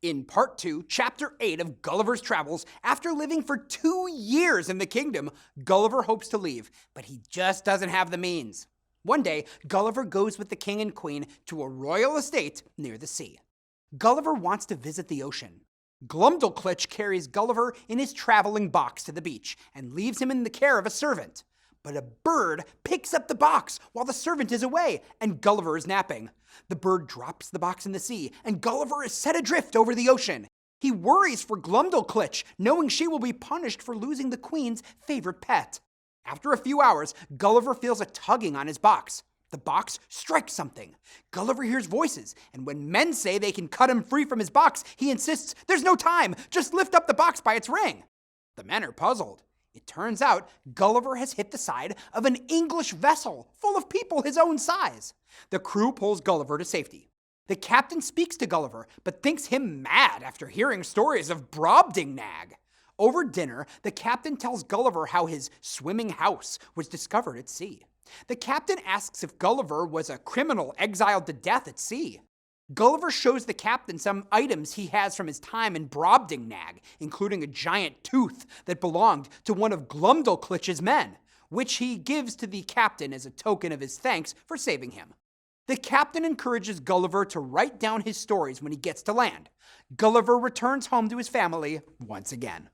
In Part 2, Chapter 8 of Gulliver's Travels, after living for 2 years in the kingdom, Gulliver hopes to leave, but he just doesn't have the means. One day, Gulliver goes with the king and queen to a royal estate near the sea. Gulliver wants to visit the ocean. Glumdalclitch carries Gulliver in his traveling box to the beach and leaves him in the care of a servant. But a bird picks up the box while the servant is away and Gulliver is napping. The bird drops the box in the sea and Gulliver is set adrift over the ocean. He worries for Glumdalclitch, knowing she will be punished for losing the queen's favorite pet. After a few hours, Gulliver feels a tugging on his box. The box strikes something. Gulliver hears voices, and when men say they can cut him free from his box, he insists, "There's no time, just lift up the box by its ring." The men are puzzled. It turns out Gulliver has hit the side of an English vessel full of people his own size. The crew pulls Gulliver to safety. The captain speaks to Gulliver, but thinks him mad after hearing stories of Brobdingnag. Over dinner, the captain tells Gulliver how his swimming house was discovered at sea. The captain asks if Gulliver was a criminal exiled to death at sea. Gulliver shows the captain some items he has from his time in Brobdingnag, including a giant tooth that belonged to one of Glumdalclitch's men, which he gives to the captain as a token of his thanks for saving him. The captain encourages Gulliver to write down his stories when he gets to land. Gulliver returns home to his family once again.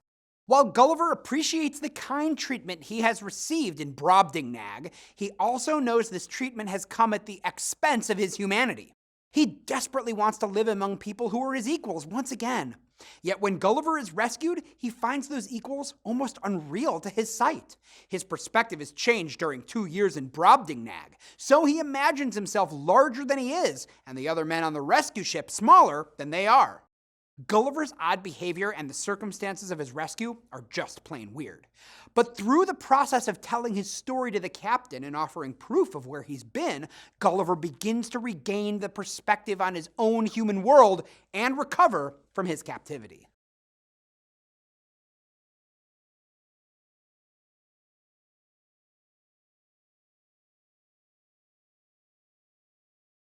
While Gulliver appreciates the kind treatment he has received in Brobdingnag, he also knows this treatment has come at the expense of his humanity. He desperately wants to live among people who are his equals once again. Yet when Gulliver is rescued, he finds those equals almost unreal to his sight. His perspective has changed during 2 years in Brobdingnag, so he imagines himself larger than he is, and the other men on the rescue ship smaller than they are. Gulliver's odd behavior and the circumstances of his rescue are just plain weird. But through the process of telling his story to the captain and offering proof of where he's been, Gulliver begins to regain the perspective on his own human world and recover from his captivity.